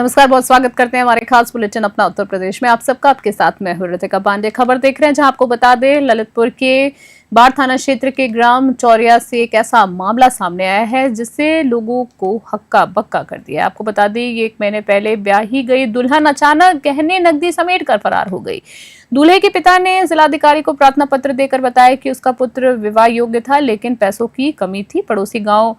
नमस्कार, बहुत स्वागत करते हैं हमारे खास बुलेटिन अपना उत्तर प्रदेश में। आप सबका आपके साथ मैं हूं ऋतिका पांडे। खबर देख रहे हैं जहां आपको बता दें, ललितपुर के बाढ़ थाना क्षेत्र के ग्राम चौरिया से एक ऐसा मामला सामने आया है जिससे लोगों को हक्का बक्का कर दिया। आपको बता दें, ये 1 महीने पहले ब्याही गई दुल्हन अचानक गहने नकदी समेट कर फरार हो गई। दूल्हे के पिता ने जिलाधिकारी को प्रार्थना पत्र देकर बताया कि उसका पुत्र विवाह योग्य था, लेकिन पैसों की कमी थी। पड़ोसी गाँव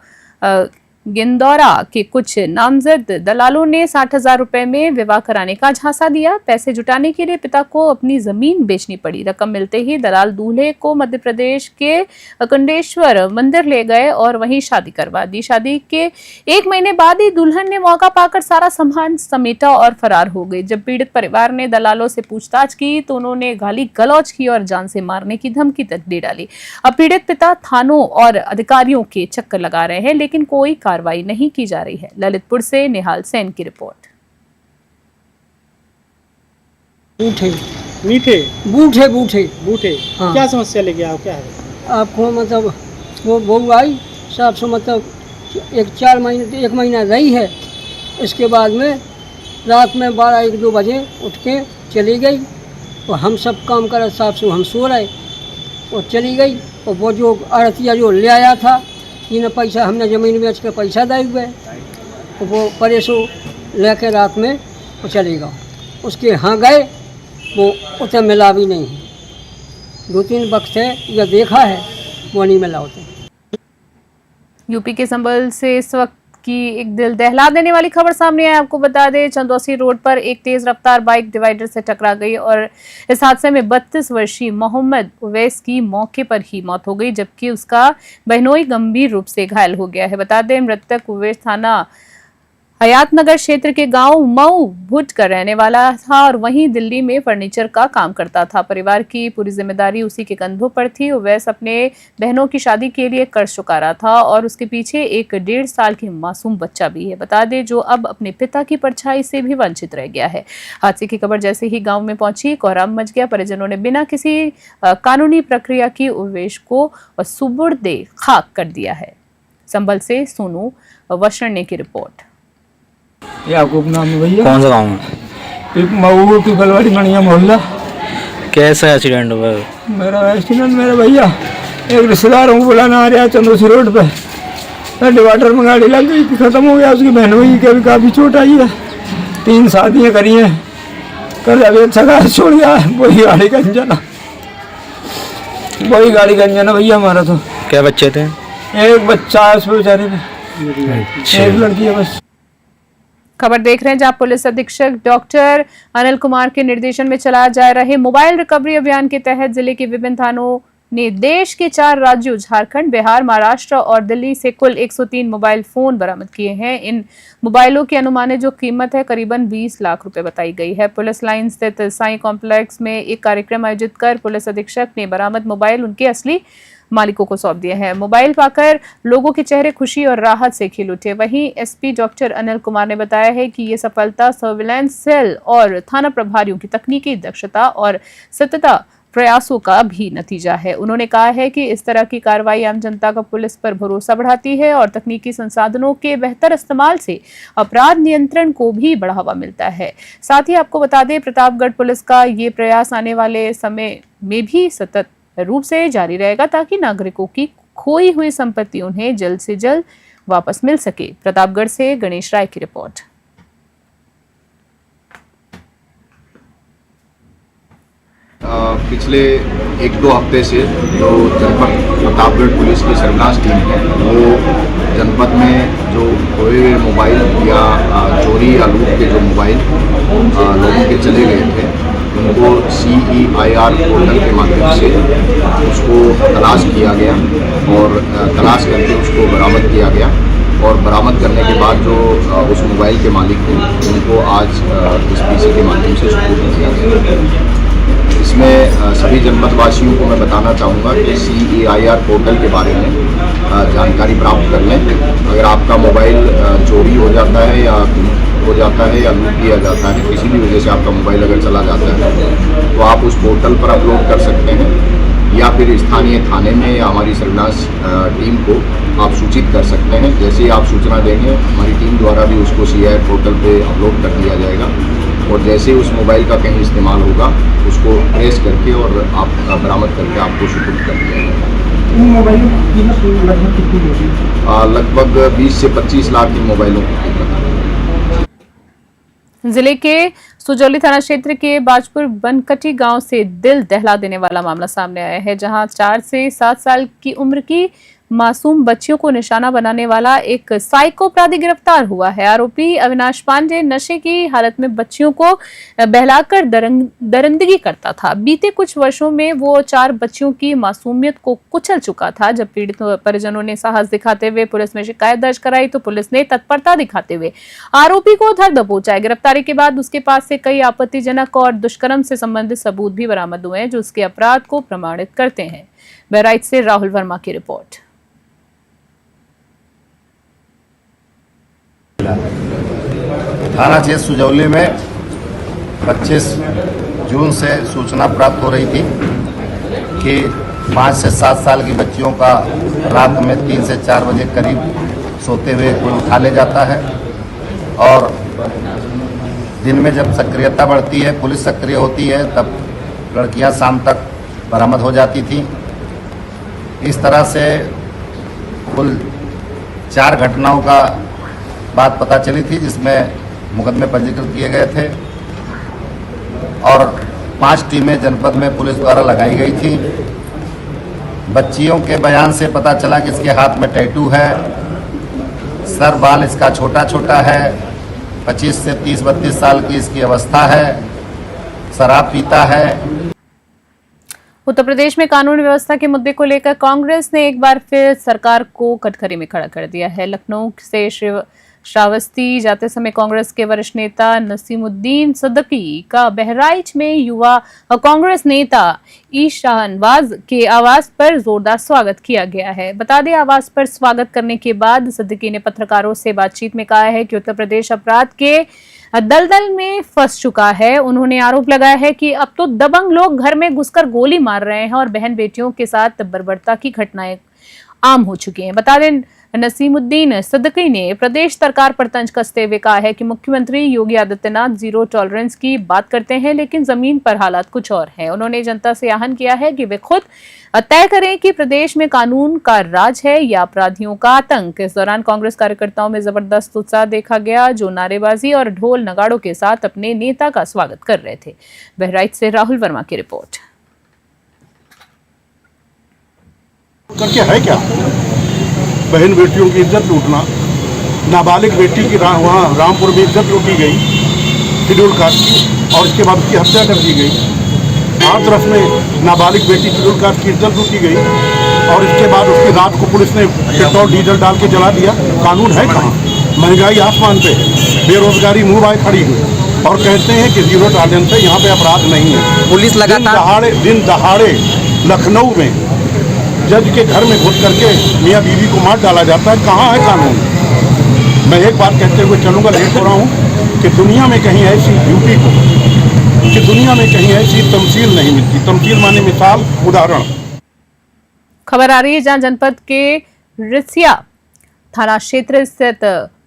गिंदौरा के कुछ नामजद दलालों ने 60,000 रुपए में विवाह कराने का झांसा दिया। पैसे जुटाने के लिए पिता को अपनी जमीन बेचनी पड़ी। रकम मिलते ही दलाल दूल्हे को मध्य प्रदेश के अखंडेश्वर मंदिर ले गए और वहीं शादी करवा दी। शादी के 1 महीने बाद ही दुल्हन ने मौका पाकर सारा सामान समेटा और फरार हो गई। जब पीड़ित परिवार ने दलालों से पूछताछ की तो उन्होंने गाली गलौज की और जान से मारने की धमकी तक दे डाली। अब पीड़ित पिता थानों और अधिकारियों के चक्कर लगा रहे हैं, लेकिन कोई कार्रवाई नहीं की जा रही है। ललितपुर से निहाल सेन की रिपोर्ट। बूठे मीठे बूठे बूठे बूठे हाँ। क्या समस्या लेके आओ? क्या है आपको मतलब वो बहू आई 700 मतलब 1 महीना रही है। इसके बाद में रात में 12-1-2 बजे उठ के चली गई और हम सब काम कर 700 हम सो रहे और चली गई। और वो जो आड़तिया जो ले आया था, इन्हें पैसा हमने ज़मीन बेच के पैसा दे हुए तो वो परेशो लेके रात में वो चलेगा। उसके यहाँ गए, वो उसे मिला भी नहीं है। 2-3 वक्त है यह देखा है, वो नहीं मिला उसे। यूपी के संभल से इस वक्त की एक दिल दहला देने वाली खबर सामने आई। आपको बता दें, चंदौसी रोड पर एक तेज रफ्तार बाइक डिवाइडर से टकरा गई और इस हादसे में 32 वर्षीय मोहम्मद उवैस की मौके पर ही मौत हो गई, जबकि उसका बहनोई गंभीर रूप से घायल हो गया है। बता दें, मृतक उवैस थाना हयातनगर क्षेत्र के गांव मऊ भुट का रहने वाला था और वहीं दिल्ली में फर्नीचर का काम करता था। परिवार की पूरी जिम्मेदारी उसी के कंधों पर थी। उवैस अपने बहनों की शादी के लिए कर्ज चुका रहा था और उसके पीछे एक 1.5 साल की मासूम बच्चा भी है, बता दे, जो अब अपने पिता की परछाई से भी वंचित रह गया है। हादसे की खबर जैसे ही गाँव में पहुंची, कोहराम मच गया। परिजनों ने बिना किसी कानूनी प्रक्रिया की उवैस को सुपुर्दे खाक कर दिया है। संभल से सोनू वशरने की रिपोर्ट। याकूब नाम है भैया। कौन सा गाँव है? मऊ पीपलवाड़ी मणिया मोहल्ला। कैसा एक्सीडेंट हुआ? मेरा एक्सीडेंट मेरा भैया एक रिश्तेदार हूँ बुलाना आ रहा है चंदौसी रोड पे, डिवाइडर में गाड़ी लग गई, खत्म हो गया। उसकी बहन हुई के भी काफ़ी चोट आई है। 3 शादियाँ करी हैं, कर अभी अच्छा गाड़ी छोड़ गया है। वही गाड़ी का इंजन है भैया हमारा। तो क्या बच्चे थे? एक बच्चा है उसमें बेचारे पे, एक लड़की है बस। खबर देख रहे हैं जहां पुलिस अधीक्षक डॉक्टर अनिल कुमार के निर्देशन में चलाए जा रहे मोबाइल रिकवरी अभियान के तहत जिले के विभिन्न थानों ने देश के 4 राज्यों झारखंड, बिहार, महाराष्ट्र और दिल्ली से कुल 103 मोबाइल फोन बरामद किए हैं। इन मोबाइलों की अनुमानित जो कीमत है करीबन 20 लाख रुपए बताई गई है। पुलिस लाइन स्थित साई कॉम्प्लेक्स में एक कार्यक्रम आयोजित कर पुलिस अधीक्षक ने बरामद मोबाइल उनके असली मालिकों को सौंप दिए हैं। मोबाइल पाकर लोगों के चेहरे खुशी और राहत से खिल उठे। वहीं एसपी डॉक्टर अनिल कुमार ने बताया है कि ये सफलता सर्विलांस सेल और थाना प्रभारियों की तकनीकी दक्षता और सतत प्रयासों का भी नतीजा है। उन्होंने कहा है कि इस तरह की कार्रवाई आम जनता का पुलिस पर भरोसा बढ़ाती है और तकनीकी संसाधनों के बेहतर इस्तेमाल से अपराध नियंत्रण को भी बढ़ावा मिलता है। साथ ही आपको बता दें, प्रतापगढ़ पुलिस का ये प्रयास आने वाले समय में भी सतत रूप से जारी रहेगा ताकि नागरिकों की खोई हुई संपत्ति उन्हें जल्द से जल्द वापस मिल सके। प्रतापगढ़ से गणेश राय की रिपोर्ट। पिछले 1-2 हफ्ते से जो जनपद प्रतापगढ़ पुलिस की सर्विलांस टीम है वो जनपद में जो खोए हुए मोबाइल या चोरी या लूट के जो मोबाइल लोगों के चले गए थे उनको CEIR पोर्टल के माध्यम से उसको तलाश किया गया और तलाश करके उसको बरामद किया गया। और बरामद करने के बाद जो उस मोबाइल के मालिक थे उनको आज SPC के माध्यम से सुपुर्द किया गया। इसमें सभी जनपदवासियों को मैं बताना चाहूँगा कि CEIR पोर्टल के बारे में जानकारी प्राप्त कर लें। अगर आपका मोबाइल चोरी हो जाता है या हो जाता है या लूट किया जाता है, किसी भी वजह से आपका मोबाइल अगर चला जाता है तो आप उस पोर्टल पर अपलोड कर सकते हैं या फिर स्थानीय थाने में या हमारी सर्विलांस टीम को आप सूचित कर सकते हैं। जैसे ही आप सूचना देंगे हमारी टीम द्वारा भी उसको CIR पोर्टल पे अपलोड कर दिया जाएगा और जैसे ही उस मोबाइल का कहीं इस्तेमाल होगा उसको ट्रेस करके और आप बरामद करके आपको सुपुर्द कर दिया जाएगा। इन मोबाइलों की कीमत लगभग कितनी होगी? लगभग 20 से 25 लाख इन मोबाइलों की कीमत है। जिले के सुजौली थाना क्षेत्र के बाजपुर बनकटी गांव से दिल दहला देने वाला मामला सामने आया है, जहां 4 से 7 साल की उम्र की मासूम बच्चियों को निशाना बनाने वाला एक साइको अपराधी गिरफ्तार हुआ है। आरोपी अविनाश पांडे नशे की हालत में बच्चियों को बहलाकर दरिंदगी करता था। बीते कुछ वर्षों में वो 4 बच्चियों की मासूमियत को कुचल चुका था। जब पीड़ित परिजनों ने साहस दिखाते हुए पुलिस में शिकायत दर्ज कराई तो पुलिस ने तत्परता दिखाते हुए आरोपी को धर दबोचा। गिरफ्तारी के बाद उसके पास से कई आपत्तिजनक और दुष्कर्म से संबंधित सबूत भी बरामद हुए हैं, जो उसके अपराध को प्रमाणित करते हैं। बहराइच से राहुल वर्मा की रिपोर्ट। थाना क्षेत्र सुजौली में 25 जून से सूचना प्राप्त हो रही थी कि 5 से 7 साल की बच्चियों का रात में 3 से 4 बजे करीब सोते हुए कोई उठा ले जाता है और दिन में जब सक्रियता बढ़ती है, पुलिस सक्रिय होती है, तब लड़कियां शाम तक बरामद हो जाती थी। इस तरह से कुल 4 घटनाओं का बात पता चली थी जिसमें मुकदमे पंजीकृत किए गए थे और 5 टीमें जनपद में पुलिस द्वारा लगाई गई थी। बच्चियों के बयान से पता चला कि इसके हाथ में टैटू है, सर बाल इसका छोटा छोटा है, 25 से 30-32 साल की इसकी अवस्था है, शराब पीता है। उत्तर प्रदेश में कानून व्यवस्था के मुद्दे को लेकर कांग्रेस ने एक बार फिर सरकार को कटघरे में खड़ा कर दिया है। लखनऊ से श्रावस्ती जाते समय कांग्रेस के वरिष्ठ नेता नसीमुद्दीन सिद्दीकी का बहराइच में युवा कांग्रेस नेता ईशानवाज के आवास पर जोरदार स्वागत किया गया है। बता दें, आवास पर स्वागत करने के बाद सिद्दीकी ने पत्रकारों से बातचीत में कहा है कि उत्तर प्रदेश अपराध के दलदल में फंस चुका है। उन्होंने आरोप लगाया है कि अब तो दबंग लोग घर में घुसकर गोली मार रहे हैं और बहन बेटियों के साथ बर्बरता की घटनाएं आम हो चुकी हैं। बता दें, नसीमुद्दीन सिद्दीकी ने प्रदेश सरकार पर तंज कसते हुए कहा है कि मुख्यमंत्री योगी आदित्यनाथ जीरो टॉलरेंस की बात करते हैं, लेकिन जमीन पर हालात कुछ और हैं। उन्होंने जनता से आह्वान किया है कि वे खुद तय करें कि प्रदेश में कानून का राज है या अपराधियों का आतंक। इस दौरान कांग्रेस कार्यकर्ताओं में जबरदस्त उत्साह देखा गया, जो नारेबाजी और ढोल नगाड़ों के साथ अपने नेता का स्वागत कर रहे थे। बहराइच से राहुल वर्मा की रिपोर्ट। करके है क्या? बहन बेटियों की इज्जत लूटना, नाबालिग बेटी की वहाँ रामपुर में इज्जत लूटी गई शेड्यूल कास्ट की और इसके बाद उसकी हत्या कर दी गई। हर तरफ में नाबालिग बेटी शेड्यूल कास्ट की इज्जत लूटी गई और इसके बाद उसकी रात को पुलिस ने पेट्रोल डीजल डाल के जला दिया। कानून है कहाँ? महंगाई आसमान पे, बेरोजगारी मुँह बाय खड़ी हुई और कहते हैं कि जीरो टॉलरेंस है, यहाँ पे अपराध नहीं है। पुलिस लगातार दिन दहाड़े लखनऊ में जज के घर में घुस करके मियाँ बीवी को मार डाला जाता है। कहाँ है कानून? मैं एक बात कहते हुए चलूँगा, लेट हो रहा हूँ कि दुनिया में कहीं ऐसी ड्यूटी को, कि दुनिया में कहीं ऐसी तमसील नहीं मिलती। तमसील माने मिसाल, उदाहरण। खबर आ रही है जहां जनपद के रिसिया थाना क्षेत्र स्थित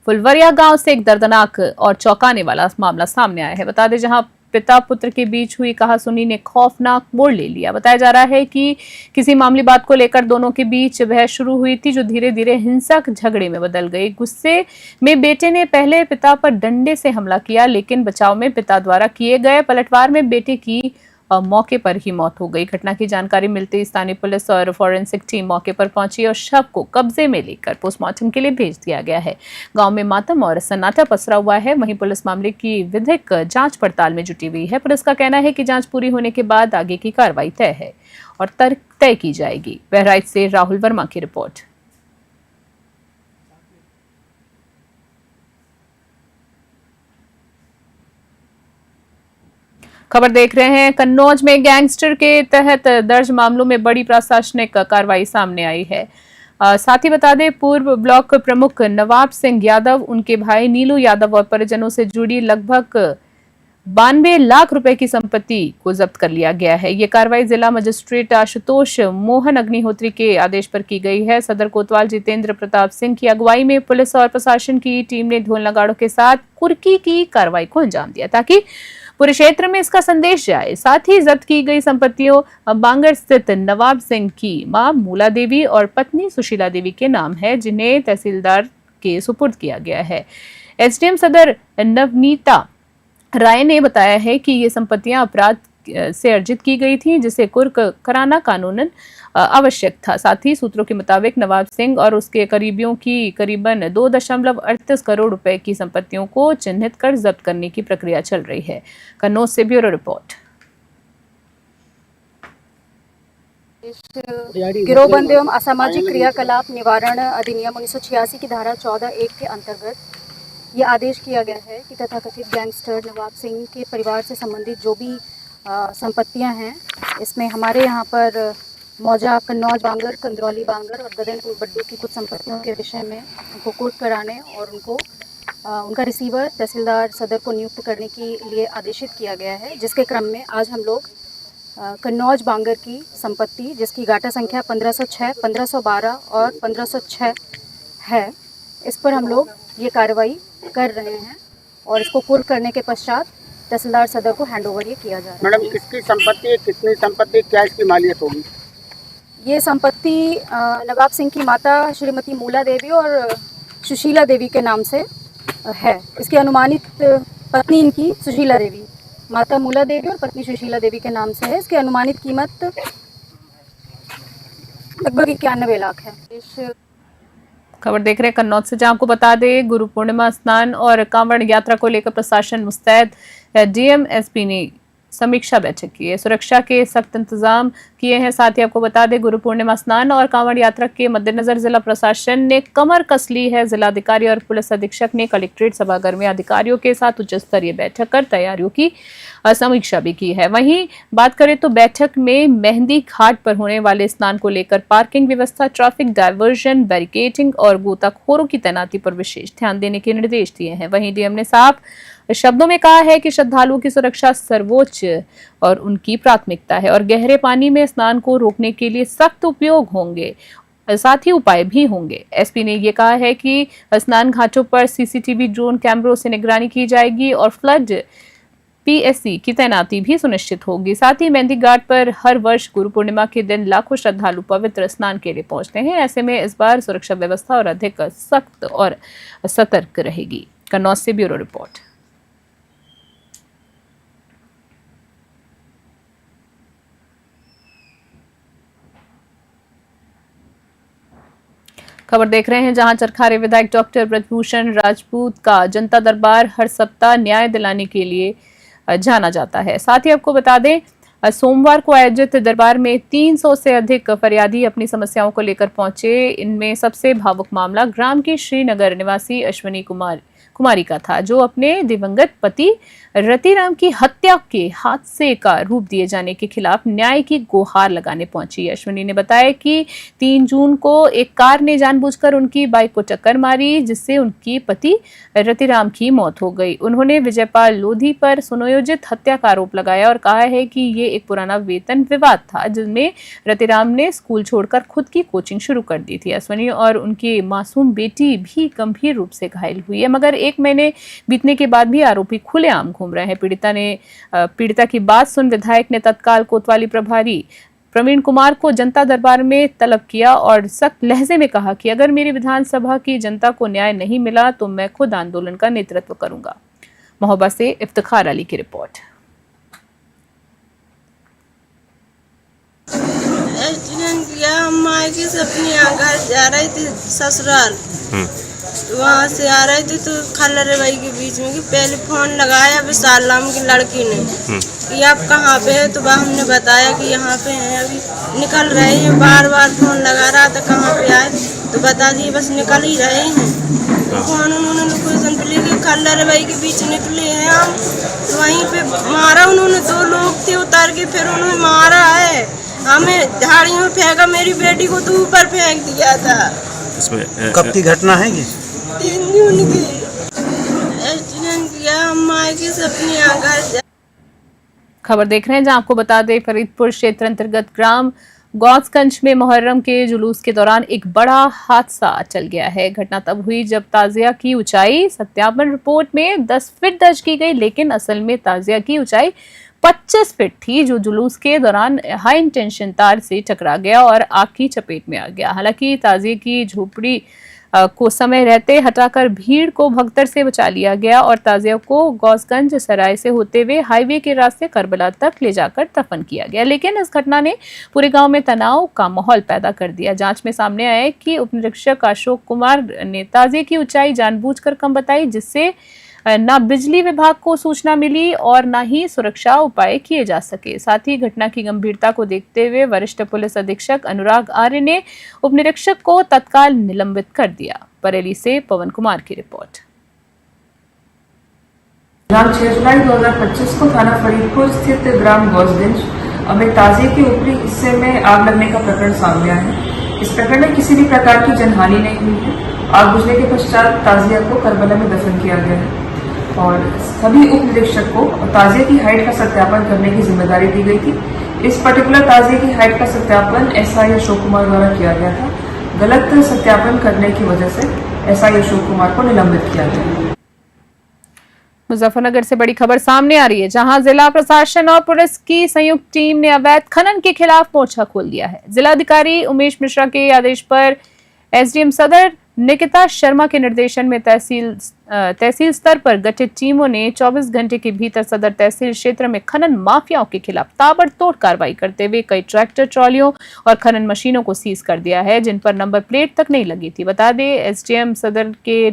फुलवरिया गांव से एक दर्दनाक और चौंकाने वाला मामला सामने आया है। बता दें, जहां पिता पुत्र के बीच हुई कहासुनी ने खौफनाक मोड़ ले लिया। बताया जा रहा है कि किसी मामूली बात को लेकर दोनों के बीच बहस शुरू हुई थी, जो धीरे धीरे हिंसक झगड़े में बदल गई। गुस्से में बेटे ने पहले पिता पर डंडे से हमला किया, लेकिन बचाव में पिता द्वारा किए गए पलटवार में बेटे की मौके पर ही मौत हो गई। घटना की जानकारी मिलते ही स्थानीय पुलिस और फॉरेंसिक टीम मौके पर पहुंची और शव को कब्जे में लेकर पोस्टमार्टम के लिए भेज दिया गया है। गांव में मातम और सन्नाटा पसरा हुआ है। वहीं पुलिस मामले की विधिक जांच पड़ताल में जुटी हुई है। पुलिस का कहना है कि जांच पूरी होने के बाद आगे की कार्रवाई तय है और तय की जाएगी। बहराइच से राहुल वर्मा की रिपोर्ट। खबर देख रहे हैं। कन्नौज में गैंगस्टर के तहत दर्ज मामलों में बड़ी प्रशासनिक कार्रवाई सामने आई है। साथ ही बता दें, पूर्व ब्लॉक प्रमुख नवाब सिंह यादव, उनके भाई नीलू यादव और परिजनों से जुड़ी लगभग 92 लाख रुपए की संपत्ति को जब्त कर लिया गया है। ये कार्रवाई जिला मजिस्ट्रेट आशुतोष मोहन अग्निहोत्री के आदेश पर की गई है। सदर कोतवाल जितेंद्र प्रताप सिंह की अगुवाई में पुलिस और प्रशासन की टीम ने ढोल नगाड़ों के साथ कुर्की की कार्रवाई को अंजाम दिया ताकि पूरे क्षेत्र में इसका संदेश जाए। साथ ही जब्त की गई संपत्तियों बांगर स्थित नवाब सिंह की मां मूला देवी और पत्नी सुशीला देवी के नाम है, जिन्हें तहसीलदार के सुपुर्द किया गया है। एसडीएम सदर नवनीता राय ने बताया है कि ये संपत्तियां अपराध से अर्जित की गई थी, जिसे कुर्क कराना कानूनन आवश्यक था। साथ ही सूत्रों के मुताबिक नवाब सिंह और उसके करीबियों की करीबन 2.38 करोड़ रुपए की संपत्तियों को चिन्हित कर जब्त करने की प्रक्रिया चल रही है। कन्नौज से ब्यूरो रिपोर्ट। गिरोहबंदी एवं असामाजिक क्रियाकलाप निवारण अधिनियम 1986 की धारा 14(1) के अंतर्गत ये आदेश किया गया है कि तथाकथित गैंगस्टर नवाब सिंह के परिवार से संबंधित जो भी संपत्तियां हैं, इसमें हमारे यहाँ पर मौजा, कन्नौज बांगर, कंदरौली बांगर और गदनपुर बड्डू की कुछ संपत्तियों के विषय में उनको कोर्ट कराने और उनको उनका रिसीवर तहसीलदार सदर को नियुक्त करने के लिए आदेशित किया गया है। जिसके क्रम में आज हम लोग कन्नौज बांगर की संपत्ति, जिसकी गाटा संख्या 1506, 1512 और 1506 है, इस पर हम लोग ये कार्रवाई कर रहे हैं और इसको कुर्क करने के पश्चात तहसीलदार सदर को हैंडओवर ये किया जा रहा है। मैडम, किसकी संपत्ति, कितनी संपत्ति, क्या इसकी मालियत होगी? ये संपत्ति नवाब सिंह की माता श्रीमती मूला देवी और सुशीला देवी के नाम से है। इसकी अनुमानित पत्नी इनकी सुशीला देवी, माता मूला देवी और पत्नी सुशीला देवी के नाम से है। इसकी अनुमानित कीमत लगभग 91 लाख है। खबर देख रहे हैं कन्नौज से, जहां आपको बता दें गुरु पूर्णिमा स्नान और कांवड़ यात्रा को लेकर प्रशासन मुस्तैद। डीएम एसपी ने समीक्षा बैठक की है, सुरक्षा के सख्त इंतजाम किए हैं। साथ ही आपको बता दें गुरु पूर्णिमा स्नान और कांवड़ यात्रा के मद्देनजर जिला प्रशासन ने कमर कस ली है। जिलाधिकारी और पुलिस अधीक्षक ने कलेक्ट्रेट सभागार में अधिकारियों के साथ उच्च स्तरीय बैठक कर तैयारियों की समीक्षा भी की है। वहीं बात करें तो बैठक में मेहंदी घाट पर होने वाले स्नान को लेकर पार्किंग व्यवस्था, ट्रैफिक डायवर्जन, बैरिकेडिंग और गोताखोरों की तैनाती पर विशेष ध्यान देने के निर्देश दिए हैं। वहीं डीएम ने साफ शब्दों में कहा है कि श्रद्धालुओं की सुरक्षा सर्वोच्च और उनकी प्राथमिकता है और गहरे पानी में स्नान को रोकने के लिए सख्त उपयोग होंगे, साथ ही उपाय भी होंगे। एसपी ने यह कहा है कि स्नान घाटों पर सीसीटीवी ड्रोन कैमरों से निगरानी की जाएगी और फ्लड पीएससी की तैनाती भी सुनिश्चित होगी। साथ ही मेहंदी घाट पर हर वर्ष गुरु पूर्णिमा के दिन लाखों श्रद्धालु पवित्र स्नान के लिए पहुंचते हैं। ऐसे में इस बार सुरक्षा व्यवस्था और अधिक सख्त और सतर्क रहेगी। कन्नौज से ब्यूरो रिपोर्ट। खबर देख रहे हैं, जहां चरखारे विधायक डॉक्टर ब्रजभूषण राजपूत का जनता दरबार हर सप्ताह न्याय दिलाने के लिए जाना जाता है। साथ ही आपको बता दें सोमवार को आयोजित दरबार में 300 से अधिक फरियादी अपनी समस्याओं को लेकर पहुंचे। इनमें सबसे भावुक मामला ग्राम की श्रीनगर निवासी अश्विनी कुमारी का था, जो अपने दिवंगत पति रतिराम की हत्या के हादसे का रूप दिए जाने के खिलाफ न्याय की गुहार लगाने पहुंची। अश्विनी ने बताया कि 3 जून को एक कार ने जानबूझकर उनकी बाइक को टक्कर मारी, जिससे उनकी पति रतिराम की मौत हो गई। उन्होंने विजयपाल लोधी पर सुनियोजित हत्या का आरोप लगाया और कहा है कि ये एक पुराना वेतन विवाद था, जिसमें रतिराम ने स्कूल छोड़कर खुद की कोचिंग शुरू कर दी थी। अश्विनी और उनकी मासूम बेटी भी गंभीर रूप से घायल हुई है, मगर 1 महीने बीतने के बाद भी आरोपी खुलेआम घूम रहे हैं। पीड़िता की बात सुन विधायक ने तत्काल कोतवाली प्रभारी प्रवीण कुमार को जनता दरबार में तलब किया और सख्त लहजे में कहा कि अगर मेरी विधानसभा की जनता को न्याय नहीं मिला तो मैं खुद आंदोलन का नेतृत्व करूंगा। महोबा से इफ्तिखार अली की रिपोर्ट। एक्सीडेंट किया, हम माँ की अपनी घर जा रही थी ससुराल, वहाँ से आ रहे थे तो खल्लरे भाई के बीच में कि पहले फोन लगाया विशाल नाम की लड़की ने कि आप कहाँ पे है, तो हमने बताया कि यहाँ पे हैं, अभी निकल रहे हैं। बार बार फोन लगा रहा था कहाँ पे आए, तो बता दिए बस निकल ही रहे हैं। तो फोन उन्होंने लोकेशन पे लेके खल्लरे भाई के बीच निकले हैं हम, तो वहीं पे मारा उन्होंने। 2 लोग थे, उतार के फिर उन्होंने मारा है, हमें झाड़ियों में फेंका, मेरी बेटी को तो ऊपर फेंक दिया था। कब की घटना है ये? 3 जून की एक्सीडेंट किया, हम माँ की अपने घर खबर देख रहे हैं जहां आपको बता दें फरीदपुर क्षेत्र अंतर्गत ग्राम गौसगंज में मुहर्रम के जुलूस के दौरान एक बड़ा हादसा चल गया है। घटना तब हुई जब ताजिया की ऊंचाई सत्यापन रिपोर्ट में 10 फीट दर्ज की गई, लेकिन असल में ताजिया की ऊंचाई 25 फीट थी, जो जुलूस के दौरान हाई टेंशन तार से टकरा गया और आग की चपेट में आ गया। हालांकि ताजिए की झोपड़ी को समय रहते हटाकर भीड़ को भगदड़ से बचा लिया गया और ताजिया को गौसगंज सराय से होते हुए हाईवे के रास्ते करबला तक ले जाकर दफन किया गया। लेकिन इस घटना ने पूरे गांव में तनाव का माहौल पैदा कर दिया। जांच में सामने आया कि उपनिरीक्षक अशोक कुमार ने ताजिए की ऊंचाई जानबूझकर कम बताई, जिससे न बिजली विभाग को सूचना मिली और न ही सुरक्षा उपाय किए जा सके। साथ ही घटना की गंभीरता को देखते हुए वरिष्ठ पुलिस अधीक्षक अनुराग आर्य ने उपनिरीक्षक को तत्काल निलंबित कर दिया। बरेली से पवन कुमार की रिपोर्ट। 6 जुलाई 2025 को थाना फरीदपुर स्थित ग्राम गौसगंज में ताजिए के ऊपरी हिस्से में आग लगने का प्रकरण सामने आया है। इस प्रकरण में किसी भी प्रकार की जनहानि नहीं हुई है। आग बुझने के पश्चात ताजिया को करबला में दफन किया गया है और सभी उप निरीक्षक को ताजिए की हाइट का सत्यापन करने की जिम्मेदारी दी गई थी। इस पर्टिकुलर ताजिए की हाइट का सत्यापन एसआई अशोक कुमार द्वारा किया गया था। गलत सत्यापन करने की वजह से एसआई अशोक कुमार को निलंबित किया गया। मुजफ्फरनगर से बड़ी खबर सामने आ रही है, जहां जिला प्रशासन और पुलिस की संयुक्त टीम ने अवैध खनन के खिलाफ मोर्चा खोल दिया है। जिलाधिकारी उमेश मिश्रा के आदेश पर एसडीएम सदर निकिता शर्मा के निर्देशन में तहसील स्तर पर गठित टीमों ने 24 घंटे के भीतर सदर तहसील क्षेत्र में खनन माफियाओं के खिलाफ ताबड़तोड़ कार्रवाई करते हुए कई ट्रैक्टर, ट्रॉलियों और खनन मशीनों को सीज कर दिया है, जिन पर नंबर प्लेट तक नहीं लगी थी। बता दें, एसडीएम सदर के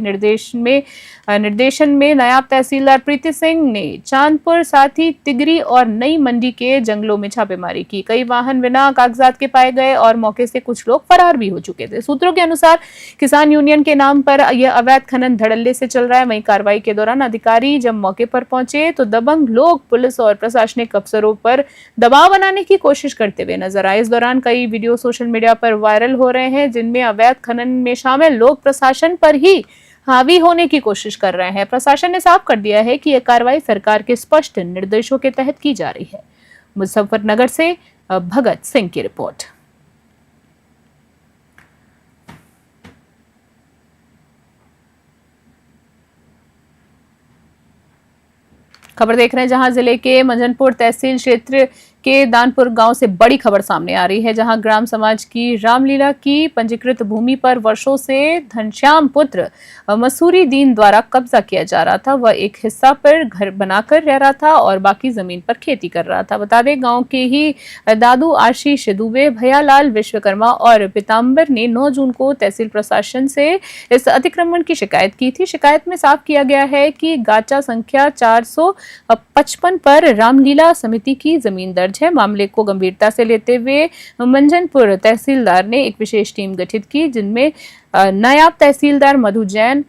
निर्देशन में नायब तहसीलदार प्रीति सिंह ने चांदपुर, साथ ही तिगरी और नई मंडी के जंगलों में छापेमारी की। कई वाहन बिना कागजात के पाए गए और मौके से कुछ लोग फरार भी हो चुके थे। सूत्रों के अनुसार किसान यूनियन के नाम पर यह अवैध खनन धड़ल्ले से चल रहा है। वहीं कार्रवाई के दौरान अधिकारी जब मौके पर पहुंचे तो दबंग लोग पुलिस और प्रशासनिक अफसरों पर दबाव बनाने की कोशिश करते हुए नजर आए। इस दौरान कई वीडियो सोशल मीडिया पर वायरल हो रहे हैं, जिनमें अवैध खनन में शामिल लोग प्रशासन पर ही हावी होने की कोशिश कर रहे हैं। प्रशासन ने साफ कर दिया है कि यह कार्रवाई सरकार के स्पष्ट निर्देशों के तहत की जा रही है। मुजफ्फरनगर से भगत सिंह की रिपोर्ट। खबर देख रहे हैं जहां जिले के मंझनपुर तहसील क्षेत्र के दानपुर गांव से बड़ी खबर सामने आ रही है, जहां ग्राम समाज की रामलीला की पंजीकृत भूमि पर वर्षों से घनश्याम पुत्र मसूरी दीन द्वारा कब्जा किया जा रहा था। वह एक हिस्सा पर घर बनाकर रह रहा था और बाकी जमीन पर खेती कर रहा था। बता दें, गांव के ही दादू आशीष दुबे, भैयालाल विश्वकर्मा और पीताम्बर ने 9 जून को तहसील प्रशासन से इस अतिक्रमण की शिकायत की थी। शिकायत में साफ किया गया है कि गाचा संख्या 455 पर रामलीला समिति की जमीन दर्ज है। मामले को गंभीरता से लेते हुए मंझनपुर तहसीलदार ने एक विशेष टीम गठित की, जिनमें नायब तहसीलदार मधु जैन,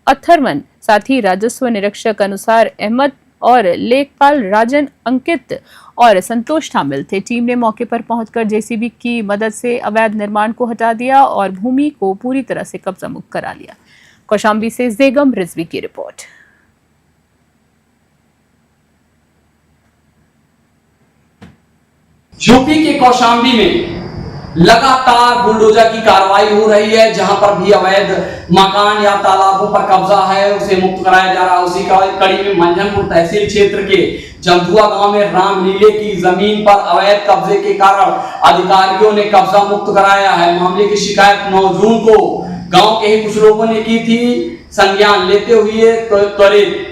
अथर्वन, साथ ही राजस्व निरीक्षक अनुसार अहमद और लेखपाल राजन, अंकित और संतोष शामिल थे। टीम ने मौके पर पहुंचकर जेसीबी की मदद से अवैध निर्माण को हटा दिया और भूमि को पूरी तरह से कब्जा मुक्त करा लिया। कौशाम्बी से जेगम रिजवी की रिपोर्ट। यूपी के कौशाम्बी में लगातार बुलडोजर की कार्रवाई हो रही है। जहां पर भी अवैध मकान या तालाबों पर कब्जा है उसे मुक्त कराया जा रहा है। उसी कड़ी में मंझनपुर तहसील क्षेत्र के जमधुआ गांव में रामलीले की जमीन पर अवैध कब्जे के कारण अधिकारियों ने कब्जा मुक्त कराया है। मामले की शिकायत 9 जून को गांव के ही कुछ लोगों ने की थी। संज्ञान लेते हुए त्वरित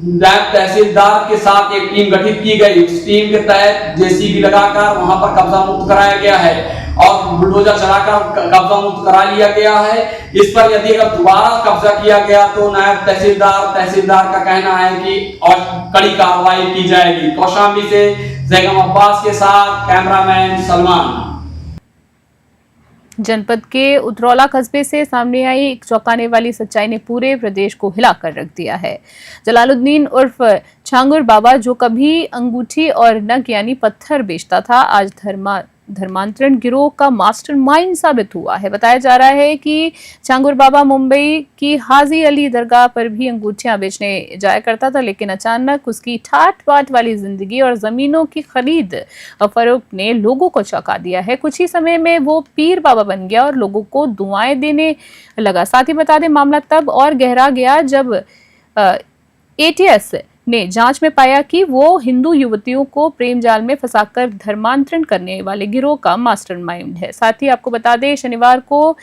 नायब तहसीलदार के साथ एक टीम गठित की गई। उस टीम के तहत जेसीबी लगाकर वहां पर कब्जा मुक्त कराया गया है और बुलडोजर चलाकर कब्जा मुक्त करा लिया गया है। इस पर यदि अगर दोबारा कब्जा किया गया तो नायब तहसीलदार का कहना है कि और कड़ी कार्रवाई की जाएगी। कौशाम्बी से जैगम अब्बास के साथ कैमरामैन सलमान। जनपद के उतरौला कस्बे से सामने आई एक चौंकाने वाली सच्चाई ने पूरे प्रदेश को हिलाकर रख दिया है। जलालुद्दीन उर्फ छांगुर बाबा, जो कभी अंगूठी और नग यानी पत्थर बेचता था, आज धर्मांतरण गिरोह का मास्टरमाइंड साबित हुआ है। बताया जा रहा है कि छांगुर बाबा मुंबई की हाजी अली दरगाह पर भी अंगूठियां बेचने जाया करता था, लेकिन अचानक उसकी ठाट बाट वाली जिंदगी और जमीनों की खरीद फरोख्त ने लोगों को चौंका दिया है। कुछ ही समय में वो पीर बाबा बन गया और लोगों को दुआएं देने लगा। साथ ही बता दें, मामला तब और गहरा गया जब एटीएस ने जांच में पाया कि वो हिंदू युवतियों को प्रेम जाल में फंसाकर धर्मांतरण करने वाले गिरोह का मास्टरमाइंड है। साथ ही आपको बता दें, शनिवार को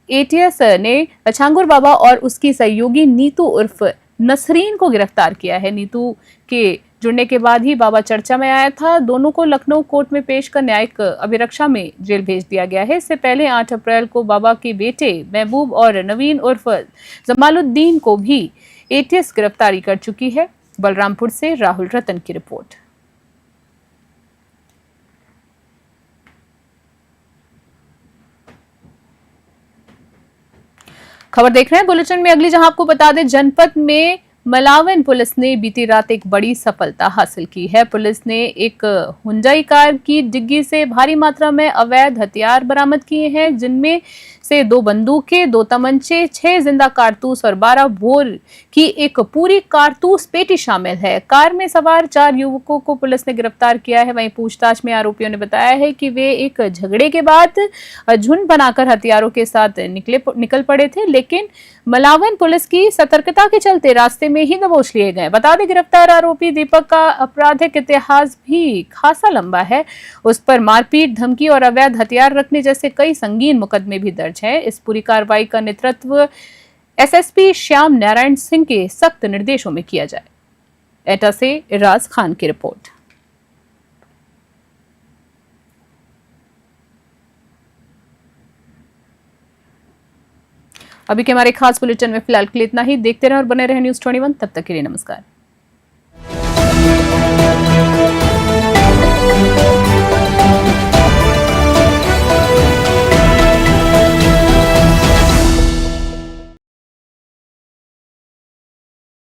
एटीएस ने छांगुर बाबा और उसकी सहयोगी नीतू उर्फ नसरीन को गिरफ्तार किया है। नीतू के जुड़ने के बाद ही बाबा चर्चा में आया था। दोनों को लखनऊ कोर्ट में पेश कर न्यायिक अभिरक्षा में जेल भेज दिया गया है। इससे पहले 8 अप्रैल को बाबा के बेटे महबूब और नवीन उर्फ जमालुद्दीन को भी एटीएस गिरफ्तारी कर चुकी है। बलरामपुर से राहुल रतन की रिपोर्ट। खबर देख रहे हैं बुलेटिन में अगली, जहां आपको बता दें, जनपद में मलावन पुलिस ने बीती रात एक बड़ी सफलता हासिल की है। पुलिस ने एक हुंडई कार की डिग्गी से भारी मात्रा में अवैध हथियार बरामद किए हैं, जिनमें से 2 बंदूकें, 2 तमंचे, 6 जिंदा कारतूस और 12 बोर की एक पूरी कारतूस पेटी शामिल है। कार में सवार 4 युवकों को पुलिस ने गिरफ्तार किया है। वहीं पूछताछ में आरोपियों ने बताया है कि वे एक झगड़े के बाद झुंड बनाकर हथियारों के साथ निकल पड़े थे, लेकिन मलावन पुलिस की सतर्कता के चलते रास्ते में ही दबोच लिए गए। बता दें, गिरफ्तार आरोपी दीपक का आपराधिक इतिहास भी खासा लंबा है। उस पर मारपीट, धमकी और अवैध हथियार रखने जैसे कई संगीन मुकदमे भी दर्ज है। इस पूरी कार्रवाई का नेतृत्व एसएसपी श्याम नारायण सिंह के सख्त निर्देशों में किया जाए। एटा से इराज खान की रिपोर्ट। अभी के हमारे खास बुलेटिन में फिलहाल के लिए इतना ही। देखते रहें और बने रहें न्यूज़ 21। तब तक के लिए नमस्कार।